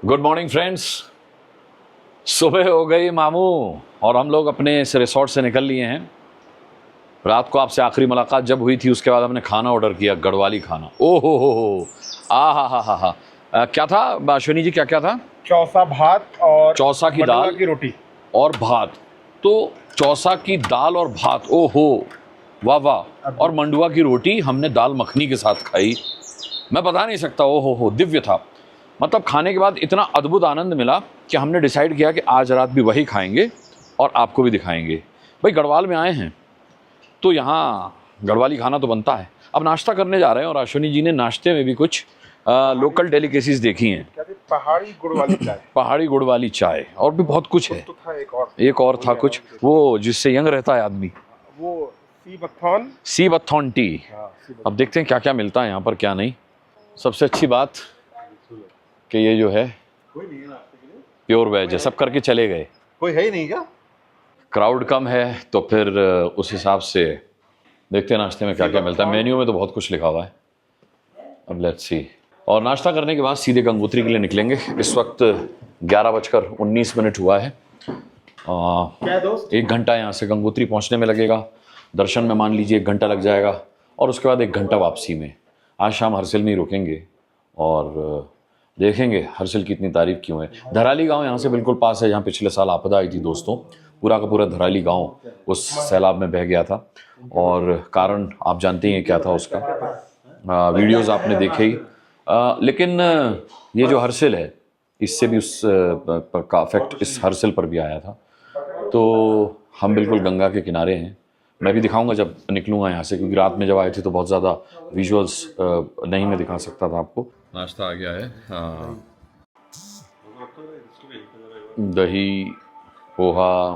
Good morning friends. सुबह हो गई मामू और हम लोग अपने इस रिसोर्ट से निकल लिए हैं। रात को आपसे आखिरी मुलाकात जब हुई थी उसके बाद हमने खाना ऑर्डर किया, गढ़वाली खाना। ओ हो, आ हा। क्या था अश्विनी जी, क्या क्या था? चौसा भात और चौसा की मंडुआ दाल की रोटी और भात। तो चौसा की दाल और भात, ओ हो, वाह वाह। और मंडुआ की रोटी हमने दाल मखनी के साथ खाई। मैं बता नहीं सकता, ओ हो, दिव्य था। मतलब खाने के बाद इतना अद्भुत आनंद मिला कि हमने डिसाइड किया कि आज रात भी वही खाएंगे और आपको भी दिखाएंगे। भाई गढ़वाल में आए हैं तो यहाँ गढ़वाली खाना तो बनता है। अब नाश्ता करने जा रहे हैं और अश्विनी जी ने नाश्ते में भी कुछ लोकल डेलिकेसीज देखी हैं। पहाड़ी गुड़ वाली चाय। पहाड़ी गुड़ वाली चाय और भी बहुत कुछ है। तो था एक और था कुछ, वो जिससे यंग रहता है आदमी, वो सीबथॉन टी। अब देखते हैं क्या क्या मिलता है यहाँ पर, क्या नहीं। सबसे अच्छी बात कि ये जो है प्योर वेज है, सब करके चले गए। कोई है ही नहीं क्या? क्राउड कम है तो फिर उस हिसाब से देखते हैं नाश्ते में क्या क्या मिलता है। मेन्यू में तो बहुत कुछ लिखा हुआ है, अब लेट्स सी। और नाश्ता करने के बाद सीधे गंगोत्री के लिए निकलेंगे। इस वक्त 11:19 हुआ है। क्या दोस्त? 1 घंटा यहाँ से गंगोत्री पहुँचने में लगेगा। दर्शन में मान लीजिए 1 घंटा लग जाएगा और उसके बाद 1 घंटा वापसी में। आज शाम हरसिल में ही रुकेंगे और देखेंगे हरसिल की इतनी तारीफ क्यों है। धराली गांव यहाँ से बिल्कुल पास है, जहाँ पिछले साल आपदा आई थी दोस्तों। पूरा का पूरा धराली गांव उस सैलाब में बह गया था और कारण आप जानते हैं क्या था उसका। वीडियोस आपने देखे ही। लेकिन ये जो हरसिल है इससे भी उस का इफेक्ट इस हरसिल पर भी आया था। तो हम बिल्कुल गंगा के किनारे हैं। मैं भी दिखाऊंगा जब निकलूंगा यहाँ से, क्योंकि रात में जब आए थे तो बहुत ज़्यादा विजुअल्स नहीं मैं दिखा सकता था आपको। नाश्ता आ गया है, दही, पोहा,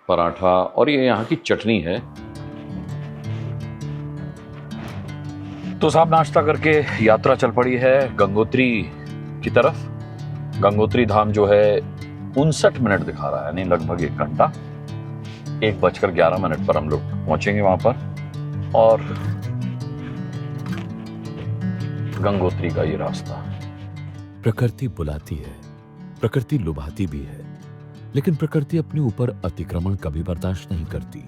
पराठा और ये यहाँ की चटनी है। तो साहब नाश्ता करके यात्रा चल पड़ी है गंगोत्री की तरफ। गंगोत्री धाम जो है 59 मिनट दिखा रहा है, यानी लगभग 1 घंटा। 1:11 पर हम लोग पहुंचेंगे वहां पर। और गंगोत्री का ये रास्ता। प्रकृति बुलाती है, प्रकृति लुभाती भी है, लेकिन प्रकृति अपने ऊपर अतिक्रमण कभी बर्दाश्त नहीं करती।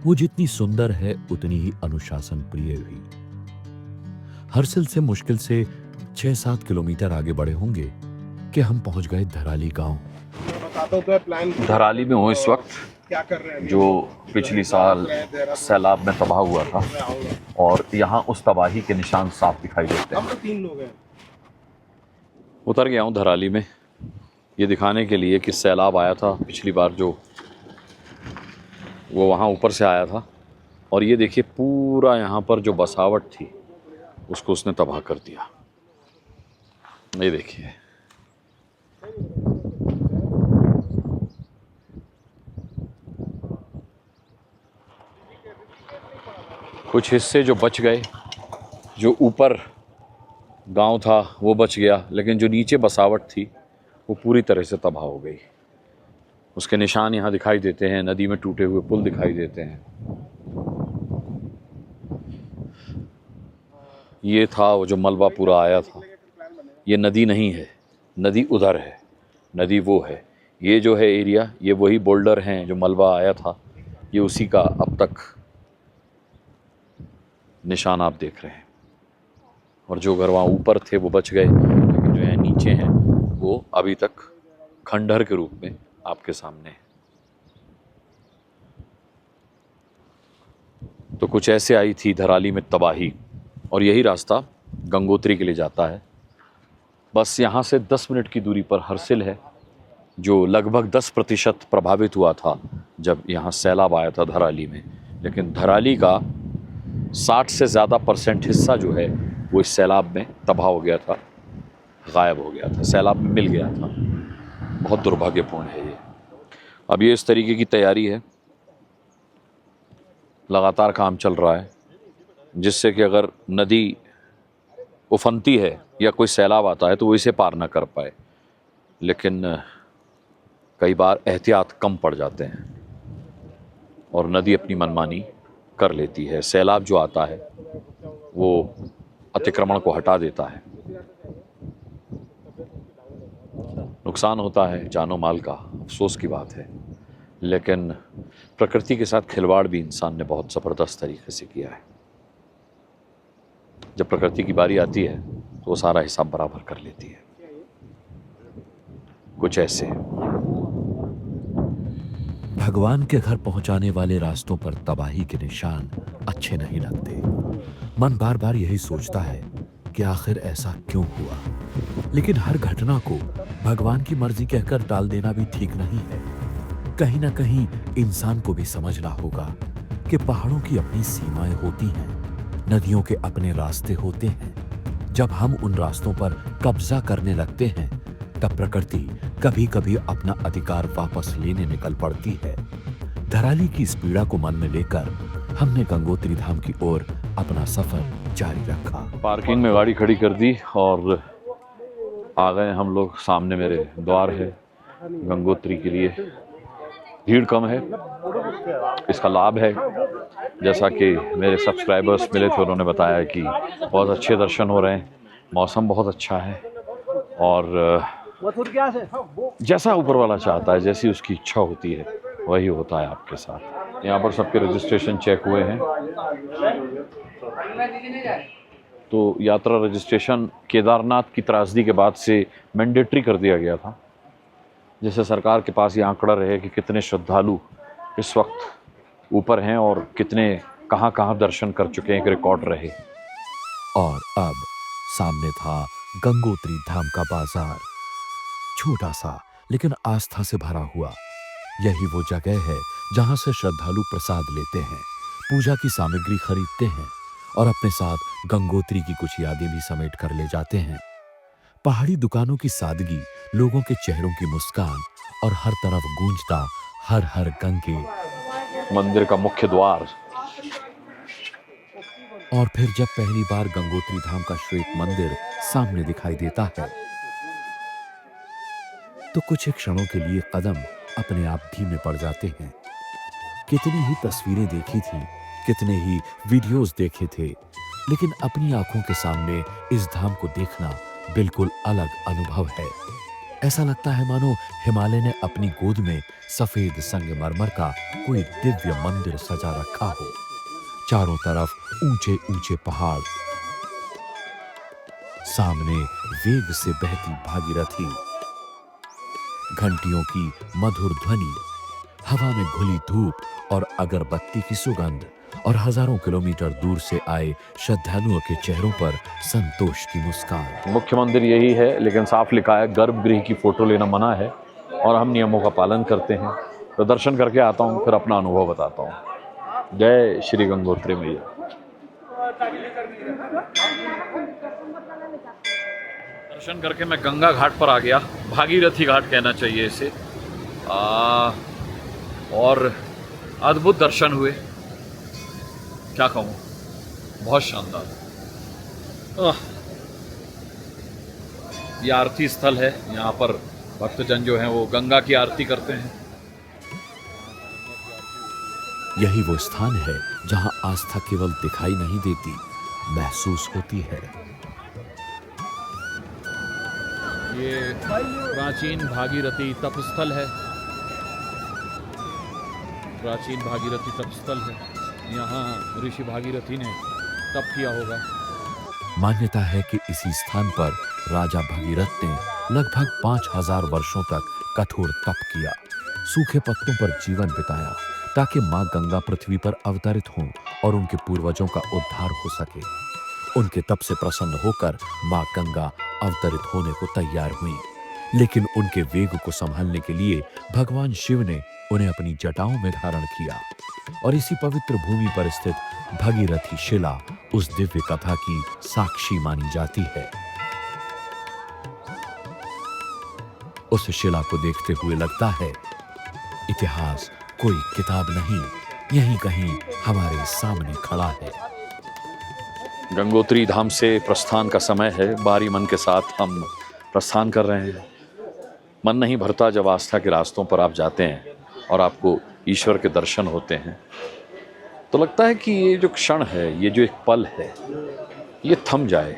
वो जितनी सुंदर है उतनी ही अनुशासन प्रिय भी। हरसिल से मुश्किल से 6-7 किलोमीटर आगे बढ़े होंगे कि हम पहुंच गए धराली गांव। धराली में हूँ इस वक्त, क्या कर रहे हैं? जो पिछली साल सैलाब में तबाह हुआ था और यहाँ उस तबाही के निशान साफ दिखाई देते हैं। हम तो 3 लोग हैं। उतर गया हूँ धराली में ये दिखाने के लिए कि सैलाब आया था पिछली बार, जो वो वहाँ ऊपर से आया था। और ये देखिए पूरा यहाँ पर जो बसावट थी उसको उसने तबाह कर दिया। ये देखिए, कुछ हिस्से जो बच गए, जो ऊपर गांव था वो बच गया, लेकिन जो नीचे बसावट थी वो पूरी तरह से तबाह हो गई। उसके निशान यहाँ दिखाई देते हैं, नदी में टूटे हुए पुल दिखाई देते हैं। ये था वो जो मलबा पूरा आया था। ये नदी नहीं है, नदी उधर है, नदी वो है। ये जो है एरिया, ये वही बोल्डर हैं जो मलबा आया था, ये उसी का अब तक निशान आप देख रहे हैं। और जो घर वहाँ ऊपर थे वो बच गए, लेकिन जो यहाँ नीचे हैं वो अभी तक खंडहर के रूप में आपके सामने है। तो कुछ ऐसे आई थी धराली में तबाही, और यही रास्ता गंगोत्री के लिए जाता है। बस यहाँ से 10 मिनट की दूरी पर हरसिल है, जो लगभग 10% प्रभावित हुआ था जब यहाँ सैलाब आया था धराली में। लेकिन धराली का 60 से ज़्यादा % हिस्सा जो है वो इस सैलाब में तबाह हो गया था, गायब हो गया था, सैलाब में मिल गया था। बहुत दुर्भाग्यपूर्ण है ये। अब ये इस तरीके की तैयारी है, लगातार काम चल रहा है, जिससे कि अगर नदी उफनती है या कोई सैलाब आता है तो वो इसे पार ना कर पाए। लेकिन कई बार एहतियात कम पड़ जाते हैं और नदी अपनी मनमानी कर लेती है। सैलाब जो आता है वो अतिक्रमण को हटा देता है। नुकसान होता है जानो माल का, अफसोस की बात है, लेकिन प्रकृति के साथ खिलवाड़ भी इंसान ने बहुत ज़बरदस्त तरीके से किया है। जब प्रकृति की बारी आती है तो वो सारा हिसाब बराबर कर लेती है। कुछ ऐसे भगवान के घर पहुंचाने वाले रास्तों पर तबाही के निशान अच्छे नहीं लगते। मन बार बार यही सोचता है कि आखिर ऐसा क्यों हुआ, लेकिन हर घटना को भगवान की मर्जी कहकर टाल देना भी ठीक नहीं है। कहीं ना कहीं इंसान को भी समझना होगा कि पहाड़ों की अपनी सीमाएं होती हैं, नदियों के अपने रास्ते होते हैं। जब हम उन रास्तों पर कब्जा करने लगते हैं तब प्रकृति कभी कभी अपना अधिकार वापस लेने निकल पड़ती है। धराली की इस पीड़ा को मन में लेकर हमने गंगोत्री धाम की ओर अपना सफर जारी रखा। पार्किंग में गाड़ी खड़ी कर दी और आ गए हम लोग। सामने मेरे द्वार है गंगोत्री के लिए। भीड़ कम है, इसका लाभ है। जैसा कि मेरे सब्सक्राइबर्स मिले थे, उन्होंने बताया कि बहुत अच्छे दर्शन हो रहे हैं, मौसम बहुत अच्छा है और जैसा ऊपर वाला चाहता है, जैसी उसकी इच्छा होती है वही होता है आपके साथ। यहाँ पर सबके रजिस्ट्रेशन चेक हुए हैं। तो यात्रा रजिस्ट्रेशन केदारनाथ की त्रासदी के बाद से मैंडेटरी कर दिया गया था, जैसे सरकार के पास ये आंकड़ा रहे कि कितने श्रद्धालु इस वक्त ऊपर हैं और कितने कहाँ कहाँ दर्शन कर चुके हैं, एक रिकॉर्ड रहे। और अब सामने था गंगोत्री धाम का बाजार, छोटा सा लेकिन आस्था से भरा हुआ। यही वो जगह है जहां से श्रद्धालु प्रसाद लेते हैं, पूजा की सामग्री खरीदते हैं और अपने साथ गंगोत्री की कुछ यादें भी समेट कर ले जाते हैं। पहाड़ी दुकानों की सादगी, लोगों के चेहरों की मुस्कान और हर तरफ गूंजता हर हर गंगे। मंदिर का मुख्य द्वार। और फिर जब पहली बार गंगोत्री धाम का श्वेत मंदिर सामने दिखाई देता है तो कुछ ही क्षणों के लिए कदम अपने आप धीमे पड़ जाते हैं। कितनी ही तस्वीरें देखी थी, कितने ही वीडियोस देखे थे, लेकिन अपनी आंखों के सामने इस धाम को देखना बिल्कुल अलग अनुभव है। ऐसा लगता है मानो हिमालय ने अपनी गोद में सफेद संगमरमर का कोई दिव्य मंदिर सजा रखा हो। चारों तरफ ऊंचे ऊंचे पहाड़, सामने वेग से बहती भागीरथी, घंटियों की मधुर ध्वनि, हवा में घुली धूप और अगरबत्ती की सुगंध, और हजारों किलोमीटर दूर से आए श्रद्धालुओं के चेहरों पर संतोष की मुस्कान। मुख्य मंदिर यही है, लेकिन साफ लिखा है गर्भगृह की फोटो लेना मना है और हम नियमों का पालन करते हैं। तो दर्शन करके आता हूँ, फिर अपना अनुभव बताता हूँ। जय श्री गंगोत्री मैया। दर्शन करके मैं गंगा घाट पर आ गया, भागीरथी घाट कहना चाहिए इसे। और अद्भुत दर्शन हुए, क्या कहूँ, बहुत शानदार। ये आरती स्थल है, यहाँ पर भक्तजन जो हैं वो गंगा की आरती करते हैं। यही वो स्थान है जहां आस्था केवल दिखाई नहीं देती, महसूस होती है। ये प्राचीन भागीरथी तपस्थल है, प्राचीन भागीरथी तपस्थल है। यहाँ ऋषि भागीरथी ने तप किया होगा। मान्यता है कि इसी स्थान पर राजा भगीरथ ने लगभग 5000 वर्षों तक कठोर तप किया, सूखे पत्तों पर जीवन बिताया, ताकि मां गंगा पृथ्वी पर अवतरित हों और उनके पूर्वजों का उद्धार हो सके। उनके तप से प्रसन्न होकर मां गंगा अवतरित होने को तैयार हुई, लेकिन उनके वेग को संभालने के लिए भगवान शिव ने उन्हें अपनी जटाओं में धारण किया। और इसी पवित्र भूमि पर स्थित भगीरथी शिला उस दिव्य कथा की साक्षी मानी जाती है। उस शिला को देखते हुए लगता है इतिहास कोई किताब नहीं, यहीं कहीं हमारे सामने खड़ा है। गंगोत्री धाम से प्रस्थान का समय है। बारी मन के साथ हम प्रस्थान कर रहे हैं। मन नहीं भरता जब आस्था के रास्तों पर आप जाते हैं और आपको ईश्वर के दर्शन होते हैं, तो लगता है कि ये जो क्षण है, ये जो एक पल है, ये थम जाए,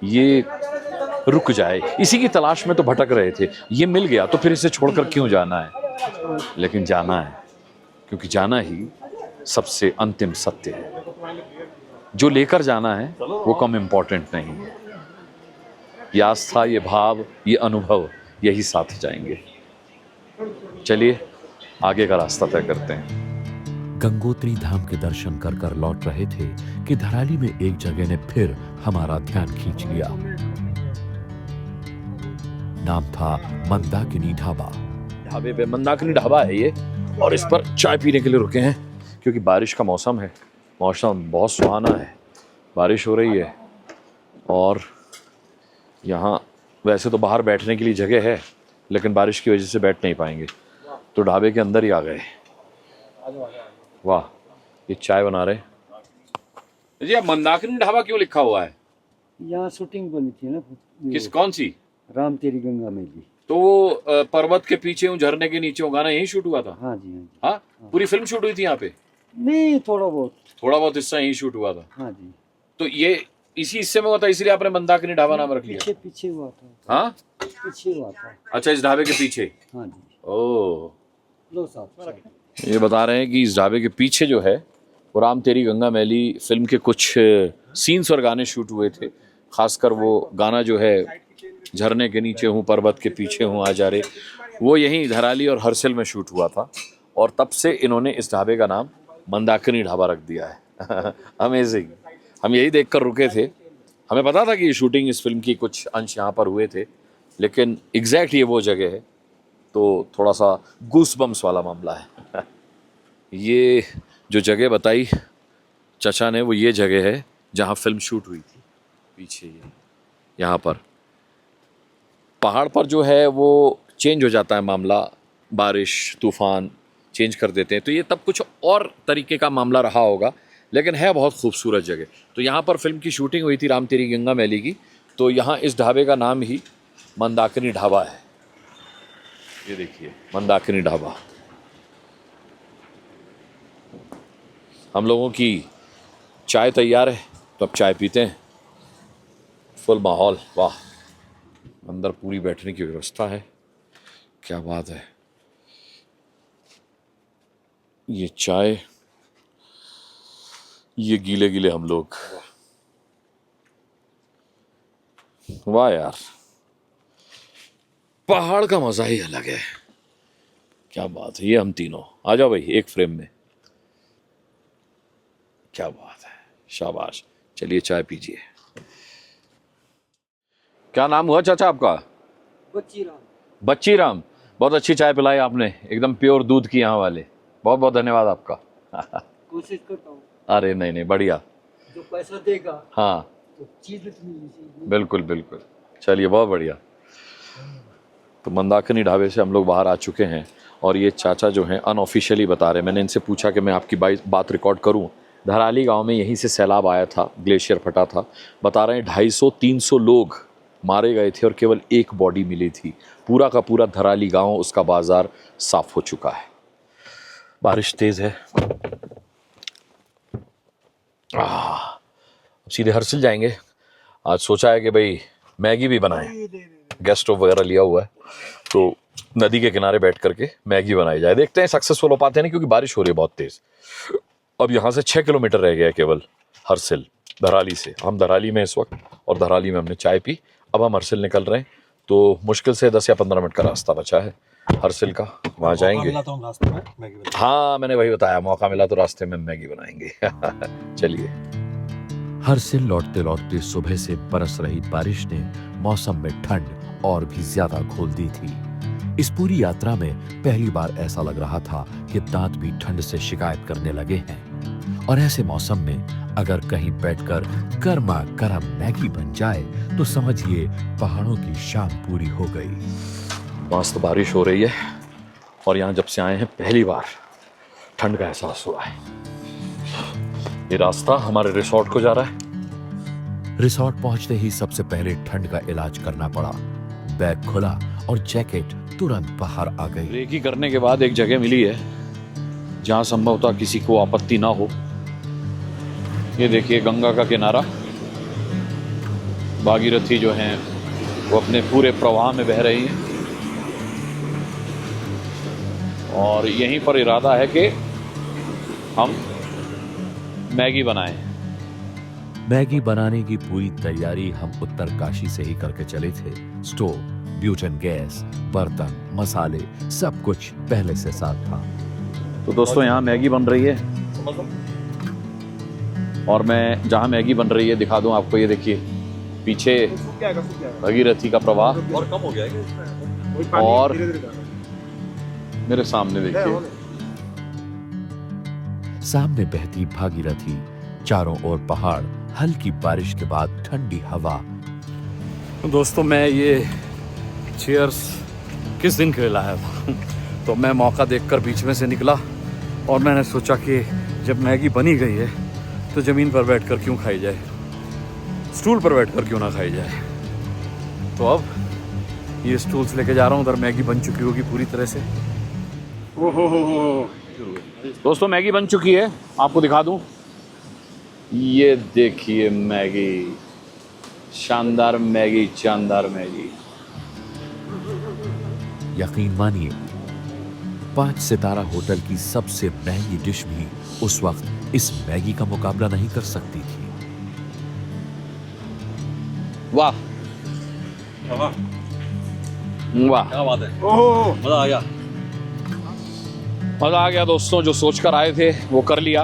ये रुक जाए, इसी की तलाश में तो भटक रहे थे। ये मिल गया तो फिर इसे छोड़कर क्यों जाना है? लेकिन जाना है, क्योंकि जाना ही सबसे अंतिम सत्य है। जो लेकर जाना है वो कम इम्पोर्टेंट नहीं है। ये आस्था, ये भाव, ये अनुभव, यही साथ जाएंगे। चलिए आगे का रास्ता तय करते हैं। गंगोत्री धाम के दर्शन कर कर लौट रहे थे कि धराली में एक जगह ने फिर हमारा ध्यान खींच लिया। नाम था मंदाकिनी ढाबा। ढाबे पे मंदाकिनी ढाबा है ये, और इस पर चाय पीने के लिए रुके हैं क्योंकि बारिश का मौसम है। मौसम बहुत सुहाना है, बारिश हो रही है और यहाँ वैसे तो बाहर बैठने के लिए जगह है, लेकिन बारिश की वजह से बैठ नहीं पाएंगे, तो ढाबे के अंदर ही आ गए। वाह, ये चाय बना रहे जी। मंदाकिनी ढाबा क्यों लिखा हुआ है? यहाँ शूटिंग बनी थी ना। किस, कौन सी? राम तेरी गंगा मैली। तो वो पर्वत के पीछे हूँ, झरने के नीचे हूँ, गाना यही शूट हुआ था? हाँ जी, हाँ जी। हाँ, पूरी फिल्म शूट हुई थी यहाँ पे? नहीं, थोड़ा बहुत हिस्सा यही शूट हुआ था। हाँ जी। तो ये इसी हिस्से में हुआ था, इसलिए आपने मंदाकिनी ढाबा नाम रख लिया? पीछे हुआ था। हाँ, पीछे हुआ था। अच्छा, इस ढाबे के पीछे? हाँ जी। ओह, लो साहब। ये बता रहे हैं कि इस ढाबे के पीछे जो है वो राम तेरी गंगा मैली फिल्म के कुछ सीन्स और गाने शूट हुए थे। खासकर वो गाना जो है, झरने के नीचे हूँ, पर्वत के पीछे हूँ, आ जा रे, वो यहीं धराली और हरसिल में शूट हुआ था। और तब से इन्होंने इस ढाबे का नाम मंदाकिनी ढाबा रख दिया है। अमेजिंग। हम यही देखकर रुके थे, हमें पता था कि शूटिंग इस फिल्म की कुछ अंश यहाँ पर हुए थे, लेकिन एग्जैक्ट ये वो जगह है, तो थोड़ा सा गूसबम्स वाला मामला है। ये जो जगह बताई चचा ने, वो ये जगह है जहाँ फिल्म शूट हुई थी। पीछे ये यहाँ पर पहाड़ पर जो है वो चेंज हो जाता है मामला, बारिश तूफान चेंज कर देते हैं, तो ये तब कुछ और तरीके का मामला रहा होगा, लेकिन है बहुत खूबसूरत जगह। तो यहाँ पर फिल्म की शूटिंग हुई थी राम तेरी गंगा मैली की, तो यहाँ इस ढाबे का नाम ही मंदाकिनी ढाबा है। ये देखिए, मंदाकिनी ढाबा। हम लोगों की चाय तैयार है, तो अब चाय पीते हैं। फुल माहौल, वाह, अंदर पूरी बैठने की व्यवस्था है, क्या बात है। ये चाय, ये गीले गीले हम लोग, वाह यार, पहाड़ का मजा ही अलग है, क्या बात है। ये हम तीनों आ जाओ भाई, एक फ्रेम में, क्या बात है, शाबाश। चलिए चाय पीजिए। क्या नाम हुआ चाचा आपका? बच्ची राम। बहुत अच्छी चाय पिलाई आपने, एकदम प्योर दूध की यहाँ वाले। बहुत बहुत धन्यवाद आपका। कोशिश करता हूँ। अरे नहीं नहीं, बढ़िया। जो पैसा देगा हाँ, तो चीज मिलनी चाहिए। बिल्कुल बिल्कुल। चलिए, बहुत बढ़िया। तो मंदाकिनी ढाबे से हम लोग बाहर आ चुके हैं और ये चाचा जो हैं अनऑफिशियली बता रहे हैं, मैंने इनसे पूछा कि मैं आपकी बात रिकॉर्ड करूं। धराली गांव में यहीं से सैलाब आया था, ग्लेशियर फटा था। बता रहे हैं 250-300 लोग मारे गए थे और केवल एक बॉडी मिली थी। पूरा का पूरा धराली गांव, उसका बाजार साफ हो चुका है। बारिश तेज है। अब सीधे हरसिल जाएंगे। आज सोचा है कि भाई मैगी भी बनाएं, गैस स्टोव वगैरह लिया हुआ है, तो नदी के किनारे बैठ करके मैगी बनाई जाए। देखते हैं सक्सेसफुल हो पाते हैं, नहीं, क्योंकि बारिश हो रही है बहुत तेज। अब यहाँ से 6 किलोमीटर रह गया है केवल हरसिल, धराली से। हम धराली में इस वक्त, और धराली में हमने चाय पी। अब हम हरसिल निकल रहे हैं, तो मुश्किल से 10 या 15 मिनट का रास्ता बचा है हरसिल का, वहाँ जाएंगे। हाँ, मैंने वही बताया, मौका मिला तो रास्ते में मैगी बनाएंगे। चलिए। हरसिल लौटते लौटते सुबह से बरस रही बारिश ने मौसम में ठंड और भी ज्यादा घोल दी थी। इस पूरी यात्रा में पहली बार ऐसा लग रहा था कि दांत भी ठंड से शिकायत करने लगे हैं। और ऐसे मौसम में अगर कहीं बैठकर गर्मा गर्म मैगी बन जाए तो समझिए पहाड़ों की शाम पूरी हो गई। मस्त बारिश हो रही है और यहाँ जब से आए हैं पहली बार ठंड का एहसास हुआ है। ये रास्ता हमारे रिसोर्ट को जा रहा है। रिसोर्ट पहुंचते ही सबसे पहले ठंड का इलाज करना पड़ा। बैग खुला और जैकेट तुरंत बाहर आ गई। रेकी करने के बाद एक जगह मिली है जहां संभवतः किसी को आपत्ति ना हो। ये देखिए, गंगा का किनारा, भागीरथी जो हैं वो अपने पूरे प्रवाह में बह रही हैं और यहीं पर इरादा है कि हम मैगी बनाएं। मैगी बनाने की पूरी तैयारी हम उत्तरकाशी से ही करके चले थे। स्टोव, ब्यूटेन गैस, बर्तन, मसाले, सब कुछ पहले से साथ था। तो दोस्तों यहाँ मैगी बन रही है और मैं जहाँ मैगी बन रही है दिखा दूँ आपको। ये देखिए पीछे सूख जाएगा भगीरथी का प्रवाह और कम हो गया है वही और पानी धीरे-धीरे जा रहा है। मेरे सामने देखिए सामने बहती भागीरथी, चारों ओर पहाड़, हल्की बारिश के बाद ठंडी हवा। दोस्तों मैं ये चेयर्स किस दिन के लिए लाया था तो मैं मौका देखकर बीच में से निकला और मैंने सोचा कि जब मैगी बनी गई है तो ज़मीन पर बैठकर क्यों खाई जाए, स्टूल पर बैठकर क्यों ना खाई जाए। तो अब ये स्टूल्स लेके जा रहा हूँ, उधर मैगी बन चुकी होगी पूरी तरह से। ओहो दोस्तों मैगी बन चुकी है, आपको दिखा दूं। ये देखिए मैगी, शानदार मैगी, शानदार मैगी। यकीन मानिए 5 सितारा होटल की सबसे महंगी डिश भी उस वक्त इस मैगी का मुकाबला नहीं कर सकती थी। वाह वाह, क्या बात है, ओहो मजा आ गया। मज़ा आ गया दोस्तों। जो सोच कर आए थे वो कर लिया,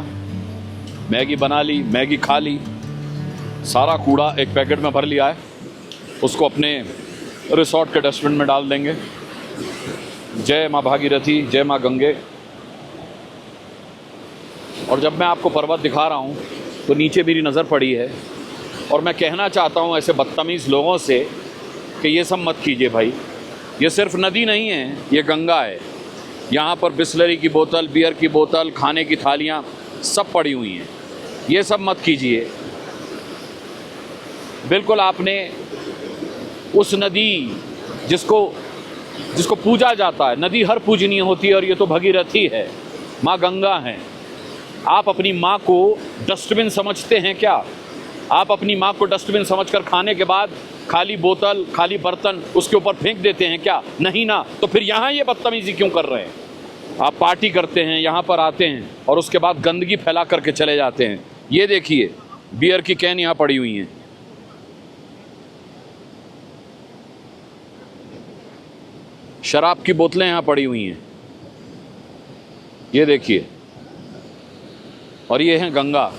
मैगी बना ली, मैगी खा ली, सारा कूड़ा एक पैकेट में भर लिया है, उसको अपने रिसोर्ट के डस्टबिन में डाल देंगे। जय माँ भागीरथी, जय माँ गंगे। और जब मैं आपको पर्वत दिखा रहा हूँ तो नीचे मेरी नज़र पड़ी है और मैं कहना चाहता हूँ ऐसे बदतमीज़ लोगों से कि ये सब मत कीजिए भाई। ये सिर्फ नदी नहीं है, ये गंगा है। यहाँ पर बिस्लरी की बोतल, बियर की बोतल, खाने की थालियाँ सब पड़ी हुई हैं। ये सब मत कीजिए। बिल्कुल आपने उस नदी जिसको पूजा जाता है, नदी हर पूजनीय होती है और ये तो भगीरथी है, माँ गंगा है। आप अपनी माँ को डस्टबिन समझते हैं क्या? आप अपनी माँ को डस्टबिन समझकर खाने के बाद खाली बोतल, खाली बर्तन उसके ऊपर फेंक देते हैं क्या? नहीं ना। तो फिर यहाँ ये बदतमीजी क्यों कर रहे हैं? आप पार्टी करते हैं, यहाँ पर आते हैं और उसके बाद गंदगी फैला करके चले जाते हैं। ये देखिए बियर की कैन यहाँ पड़ी हुई हैं, शराब की बोतलें यहाँ पड़ी हुई हैं, ये देखिए। और ये है गंगा,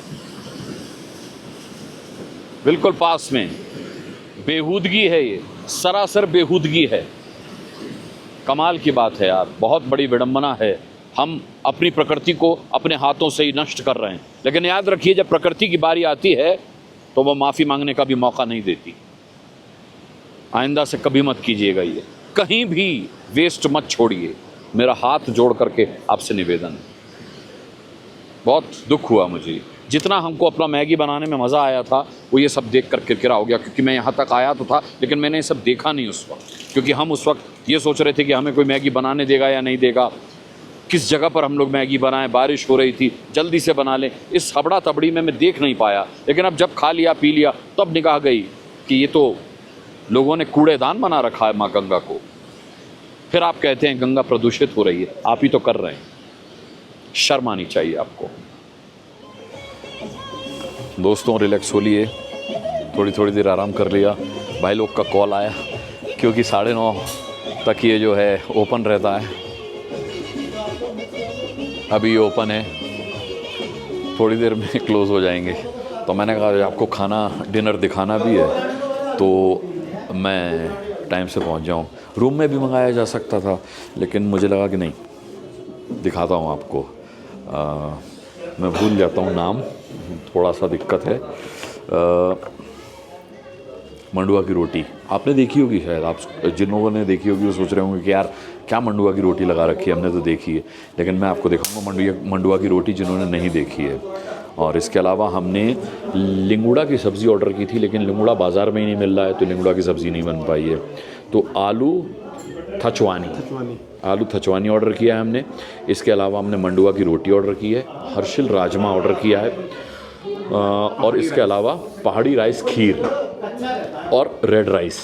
बिल्कुल पास में। बेहूदगी है, ये सरासर बेहूदगी है। कमाल की बात है यार, बहुत बड़ी विडंबना है। हम अपनी प्रकृति को अपने हाथों से ही नष्ट कर रहे हैं। लेकिन याद रखिए जब प्रकृति की बारी आती है तो वो माफ़ी मांगने का भी मौका नहीं देती। आइंदा से कभी मत कीजिएगा ये, कहीं भी वेस्ट मत छोड़िए। मेरा हाथ जोड़ करके आपसे निवेदन है। बहुत दुख हुआ मुझे, जितना हमको अपना मैगी बनाने में मज़ा आया था वो ये सब देख कर किरकिरा हो गया। क्योंकि मैं यहाँ तक आया तो था लेकिन मैंने ये सब देखा नहीं उस वक्त, क्योंकि हम उस वक्त ये सोच रहे थे कि हमें कोई मैगी बनाने देगा या नहीं देगा, किस जगह पर हम लोग मैगी बनाएं, बारिश हो रही थी जल्दी से बना लें। इस हबड़ा तबड़ी में मैं देख नहीं पाया। लेकिन अब जब खा लिया पी लिया तब निगाह गई कि ये तो लोगों ने कूड़ेदान बना रखा है माँ गंगा को। फिर आप कहते हैं गंगा प्रदूषित हो रही है, आप ही तो कर रहे हैं। शर्म आनी चाहिए आपको। दोस्तों रिलैक्स हो लिए, थोड़ी देर आराम कर लिया। भाई लोग का कॉल आया क्योंकि 9:30 तक ये जो है ओपन रहता है। अभी ये ओपन है, थोड़ी देर में क्लोज़ हो जाएंगे। तो मैंने कहा आपको खाना डिनर दिखाना भी है तो मैं टाइम से पहुंच जाऊं। रूम में भी मंगाया जा सकता था लेकिन मुझे लगा कि नहीं, दिखाता हूं आपको। मैं भूल जाता हूं नाम, थोड़ा सा दिक्कत है। मंडुआ की रोटी आपने देखी होगी शायद। आप जिन लोगों ने देखी होगी वो सोच रहे होंगे कि यार क्या मंडुआ की रोटी लगा रखी है, हमने तो देखी है। लेकिन मैं आपको दिखाऊंगा मंडुआ की रोटी जिन्होंने नहीं देखी है। और इसके अलावा हमने लिंगुड़ा की सब्ज़ी ऑर्डर की थी लेकिन लिंगुड़ा बाज़ार में ही नहीं मिल रहा है तो लिंगुड़ा की सब्ज़ी नहीं बन पाई है। तो आलू थचवानी ऑर्डर किया है हमने। इसके अलावा हमने मंडुआ की रोटी ऑर्डर की है, हर्षिल राजमा ऑर्डर किया है और इसके अलावा पहाड़ी राइस खीर और रेड राइस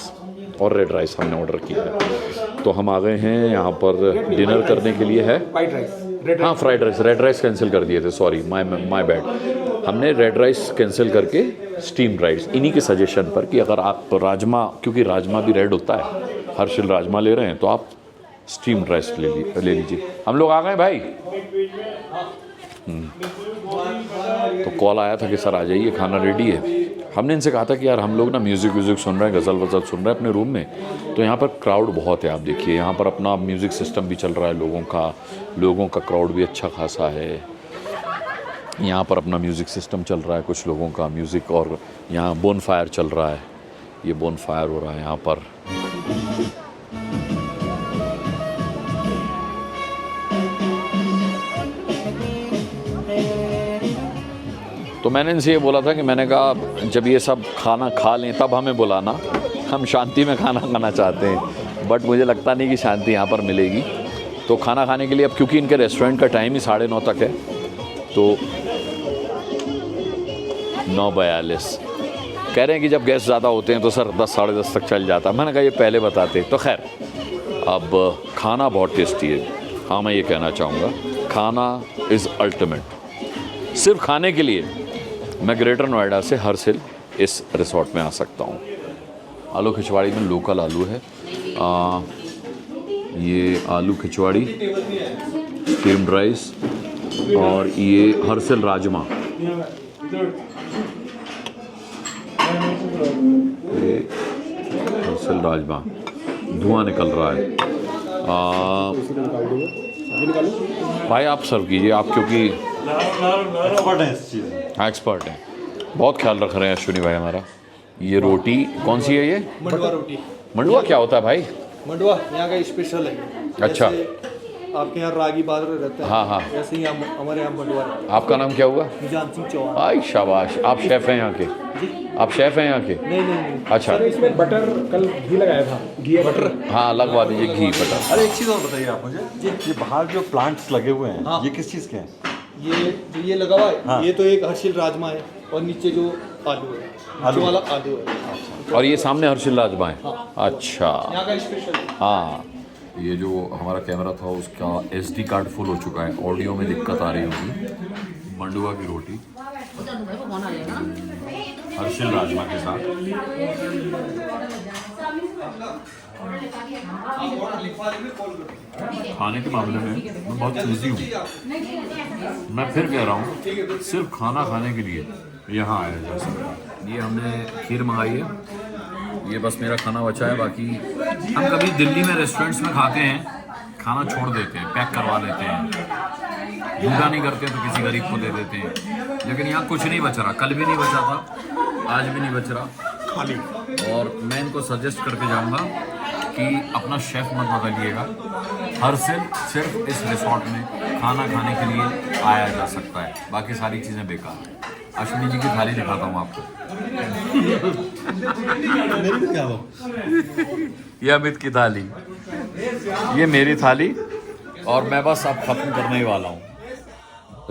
और रेड राइस हमने ऑर्डर किया है। तो हम आ गए हैं यहाँ पर डिनर करने के लिए है। फ्राइड राइस, हाँ fried rice, red rice cancel कर दिए थे, सॉरी माय बैड। हमने रेड राइस कैंसिल करके स्टीम राइस, इन्हीं के सजेशन पर कि अगर आप राजमा, क्योंकि राजमा भी रेड होता है, हर्षिल राजमा ले रहे हैं तो आप स्टीम राइस ले लीजिए। हम लोग आ गए भाई। तो कॉल आया था कि सर आ जाइए, खाना रेडी है। हमने इनसे कहा था कि यार हम लोग ना म्यूज़िक व्यूज़िक सुन रहे हैं, गज़ल वज़ल सुन रहे हैं अपने रूम में, तो यहाँ पर क्राउड बहुत है। आप देखिए यहाँ पर अपना म्यूज़िक सिस्टम भी चल रहा है, लोगों का क्राउड भी अच्छा खासा है। यहाँ पर अपना म्यूज़िक सिस्टम चल रहा है, कुछ लोगों का म्यूज़िक, और यहाँ बोन फायर चल रहा है, ये बोन फायर हो रहा है यहाँ पर। तो मैंने इनसे ये बोला था कि मैंने कहा जब ये सब खाना खा लें तब हमें बुलाना, हम शांति में खाना खाना चाहते हैं, बट मुझे लगता नहीं कि शांति यहाँ पर मिलेगी। तो खाना खाने के लिए अब क्योंकि इनके रेस्टोरेंट का टाइम ही 9:30 तक है, तो 9:42 कह रहे हैं कि जब गेस्ट ज़्यादा होते हैं तो सर 10 साढ़े 10 तक चल जाता। मैंने कहा ये पहले बताते। तो खैर अब खाना बहुत टेस्टी है। हाँ मैं ये कहना चाहूँगा, खाना इज़ अल्टीमेट। सिर्फ खाने के लिए मैं ग्रेटर नोएडा से हर्षिल इस रिसोर्ट में आ सकता हूँ। आलू खिचवाड़ी में लोकल आलू है, ये आलू खिचवाड़ी, स्टीम्ड राइस, और ये हर्षिल राजमा, हर्षिल राजमा, धुआं निकल रहा है। भाई आप सर्व कीजिए, आप क्योंकि एक्सपर्ट हैं, बहुत ख्याल रख रहे हैं अश्विनी भाई हमारा। ये रोटी कौन सी है ये? मंडवा रोटी। मंडवा क्या होता है भाई? मंडवा यहाँ का स्पेशल है। अच्छा। जैसे आपके यहाँ रागी बाजरा रहता है, हाँ हाँ, वैसे ही हमारे यहाँ मंडवा रहता है। आपका नाम क्या हुआ? निजाम सिंह चौहान। आई शाबाश, आप शेफ़ हैं यहाँ के? आप शेफ़ हैं यहाँ के? नहीं। अच्छा, इसमें बटर कल घी लगाया था, घी बटर। हाँ लगवा दीजिए घी बटर। अरे एक चीज़ और बताइए आप मुझे, ये बाहर जो प्लांट्स लगे हुए हैं, हाँ। ये किस चीज़ के हैं? ये लगा हुआ है, हाँ। ये तो एक हर्षिल राजमा है, और नीचे जो आलू है, नीचे वाला आलू है, और ये सामने हर्षिल राजमा है। हाँ। अच्छा यहाँ का स्पेशल है। हाँ, ये जो हमारा कैमरा था उसका SD कार्ड फुल हो चुका है, ऑडियो में दिक्कत आ रही होगी। मंडुआ की रोटी हर्षिल राजमा के साथ। खाने के मामले में मैं बहुत चूज़ी हूँ। मैं फिर कह रहा हूँ, सिर्फ खाना खाने के लिए यहाँ आया जा सकता है। ये हमने खीर मंगाई है, ये बस मेरा खाना बचा है। बाकी हम कभी दिल्ली में रेस्टोरेंट्स में खाते हैं, खाना छोड़ देते हैं, पैक करवा लेते हैं, पूरा नहीं करते तो किसी गरीब को दे देते हैं। लेकिन यहाँ कुछ नहीं बच रहा, कल भी नहीं बचा था, आज भी नहीं बच रहा खाली। और मैं इनको सजेस्ट करके जाऊँगा कि अपना शेफ़ मत बदलिएगा, हर्षिल सिर्फ इस रिसोर्ट में खाना खाने के लिए आया जा सकता है, बाकी सारी चीज़ें बेकार हैं। अश्विनी जी की थाली दिखाता हूँ आपको। ये अमित की थाली, ये मेरी थाली, और मैं बस अब खत्म करने ही वाला हूँ।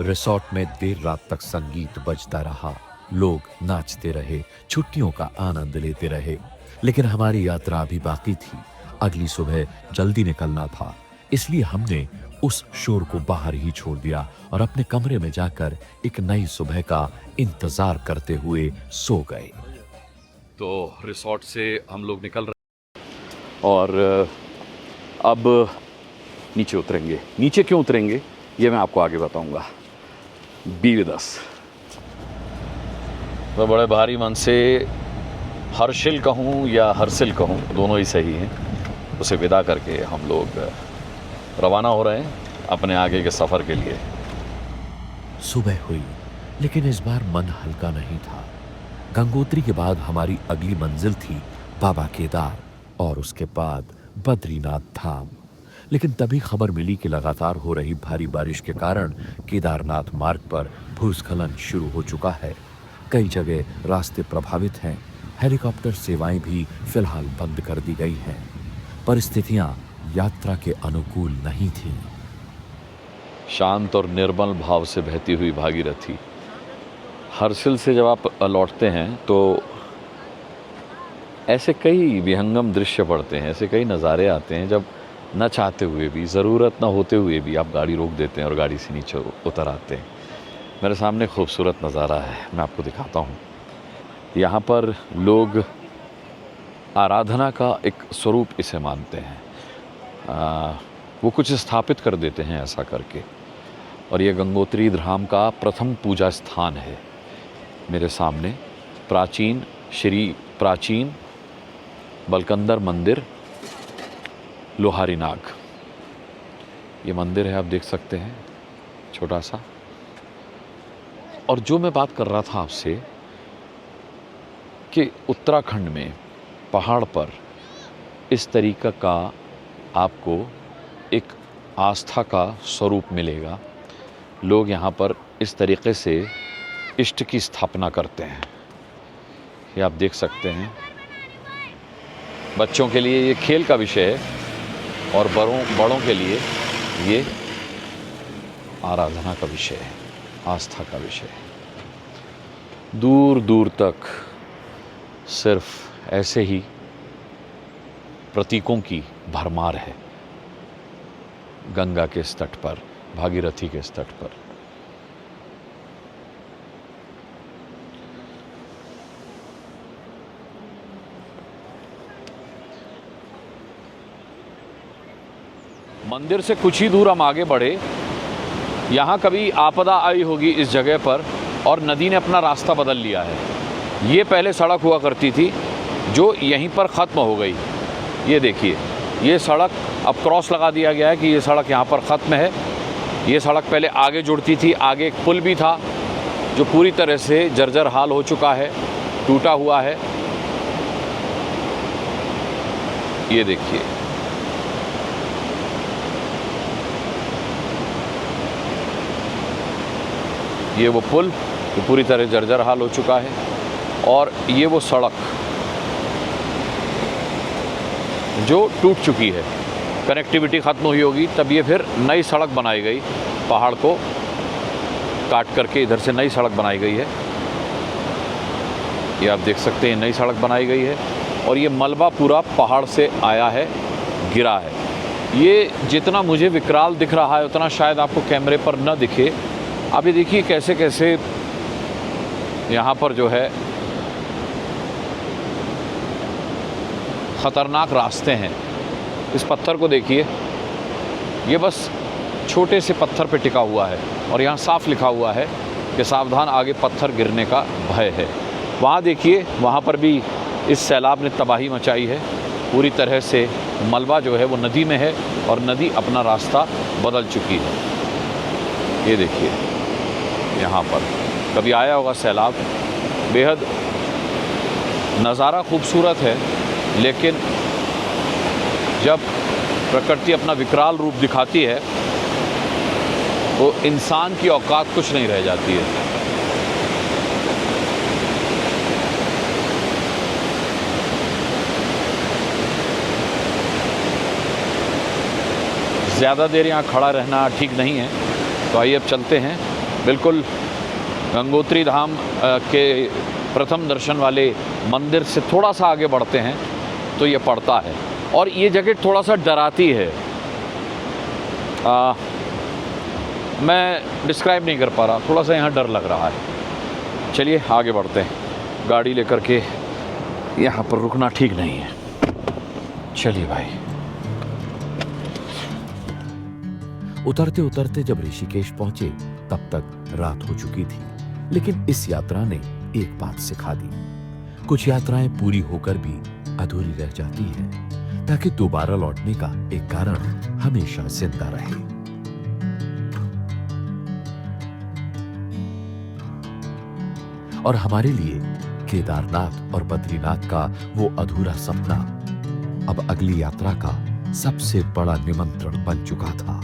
रिसोर्ट में देर रात तक संगीत बजता रहा, लोग नाचते रहे, छुट्टियों का आनंद लेते रहे। लेकिन हमारी यात्रा अभी बाकी थी, अगली सुबह जल्दी निकलना था, इसलिए हमने उस शोर को बाहर ही छोड़ दिया और अपने कमरे में जाकर एक नई सुबह का इंतजार करते हुए सो गए। तो रिसोर्ट से हम लोग निकल रहे और अब नीचे उतरेंगे। नीचे क्यों उतरेंगे ये मैं आपको आगे बताऊंगा। Be with us. तो बड़े भारी मन से हर्षिल कहूँ या हर्षिल कहूँ, दोनों ही सही हैं, उसे विदा करके हम लोग रवाना हो रहे हैं अपने आगे के सफ़र के लिए। सुबह हुई, लेकिन इस बार मन हल्का नहीं था। गंगोत्री के बाद हमारी अगली मंजिल थी बाबा केदार और उसके बाद बद्रीनाथ धाम। लेकिन तभी खबर मिली कि लगातार हो रही भारी बारिश के कारण केदारनाथ मार्ग पर भूस्खलन शुरू हो चुका है। कई जगह रास्ते प्रभावित हैं, हेलीकॉप्टर सेवाएं भी फिलहाल बंद कर दी गई हैं। परिस्थितियां यात्रा के अनुकूल नहीं थीं। शांत और निर्मल भाव से बहती हुई भागीरथी। हर्षिल से जब आप लौटते हैं तो ऐसे कई विहंगम दृश्य पड़ते हैं, ऐसे कई नज़ारे आते हैं जब न चाहते हुए भी, ज़रूरत न होते हुए भी आप गाड़ी रोक देते हैं और गाड़ी से नीचे उतर आते हैं। मेरे सामने खूबसूरत नज़ारा है, मैं आपको दिखाता हूँ। यहाँ पर लोग आराधना का एक स्वरूप इसे मानते हैं। वो कुछ स्थापित कर देते हैं ऐसा करके, और ये गंगोत्री धाम का प्रथम पूजा स्थान है। मेरे सामने प्राचीन बलकंदर मंदिर लोहारी नाग, ये मंदिर है, आप देख सकते हैं, छोटा सा। और जो मैं बात कर रहा था आपसे कि उत्तराखंड में पहाड़ पर इस तरीक़ा का आपको एक आस्था का स्वरूप मिलेगा। लोग यहाँ पर इस तरीक़े से इष्ट की स्थापना करते हैं। ये आप देख सकते हैं, बच्चों के लिए ये खेल का विषय है और बड़ों के लिए ये आराधना का विषय है, आस्था का विषय है। दूर दूर तक सिर्फ ऐसे ही प्रतीकों की भरमार है गंगा के इस तट पर, भागीरथी के इस तट पर। मंदिर से कुछ ही दूर हम आगे बढ़े, यहाँ कभी आपदा आई होगी इस जगह पर और नदी ने अपना रास्ता बदल लिया है। ये पहले सड़क हुआ करती थी जो यहीं पर ख़त्म हो गई। ये देखिए, ये सड़क अब क्रॉस लगा दिया गया है कि ये सड़क यहाँ पर ख़त्म है। ये सड़क पहले आगे जुड़ती थी, आगे एक पुल भी था जो पूरी तरह से जर्जर हाल हो चुका है, टूटा हुआ है। ये देखिए, ये वो पुल जो पूरी तरह जर्जर हाल हो चुका है, और ये वो सड़क जो टूट चुकी है। कनेक्टिविटी ख़त्म हुई होगी तब ये फिर नई सड़क बनाई गई, पहाड़ को काट करके इधर से नई सड़क बनाई गई है। ये आप देख सकते हैं, नई सड़क बनाई गई है और ये मलबा पूरा पहाड़ से आया है, गिरा है। ये जितना मुझे विकराल दिख रहा है उतना शायद आपको कैमरे पर न दिखे। आप ये देखिए कैसे कैसे यहाँ पर जो है ख़तरनाक रास्ते हैं। इस पत्थर को देखिए, ये बस छोटे से पत्थर पे टिका हुआ है और यहाँ साफ लिखा हुआ है कि सावधान, आगे पत्थर गिरने का भय है। वहाँ देखिए, वहाँ पर भी इस सैलाब ने तबाही मचाई है। पूरी तरह से मलबा जो है वो नदी में है और नदी अपना रास्ता बदल चुकी है। ये देखिए, यहाँ पर कभी आया होगा सैलाब। बेहद नज़ारा खूबसूरत है, लेकिन जब प्रकृति अपना विकराल रूप दिखाती है तो इंसान की औकात कुछ नहीं रह जाती है। ज़्यादा देर यहाँ खड़ा रहना ठीक नहीं है, तो आइए अब चलते हैं। बिल्कुल गंगोत्री धाम के प्रथम दर्शन वाले मंदिर से थोड़ा सा आगे बढ़ते हैं तो ये पड़ता है, और ये जगह थोड़ा सा डराती है। मैं डिस्क्राइब नहीं कर पा रहा, थोड़ा सा यहाँ डर लग रहा है। चलिए आगे बढ़ते हैं। गाड़ी लेकर के यहाँ पर रुकना ठीक नहीं है। चलिए भाई। उतरते उतरते जब ऋषिकेश पहुंचे तब तक रात हो चुकी थी, लेकिन इस यात्रा ने एक बात सिखा दी। कुछ यात्राएं पूरी होकर भी अधूरी रह जाती हैं, ताकि दोबारा लौटने का एक कारण हमेशा जिंदा रहे। और हमारे लिए केदारनाथ और बद्रीनाथ का वो अधूरा सपना अब अगली यात्रा का सबसे बड़ा निमंत्रण बन चुका था।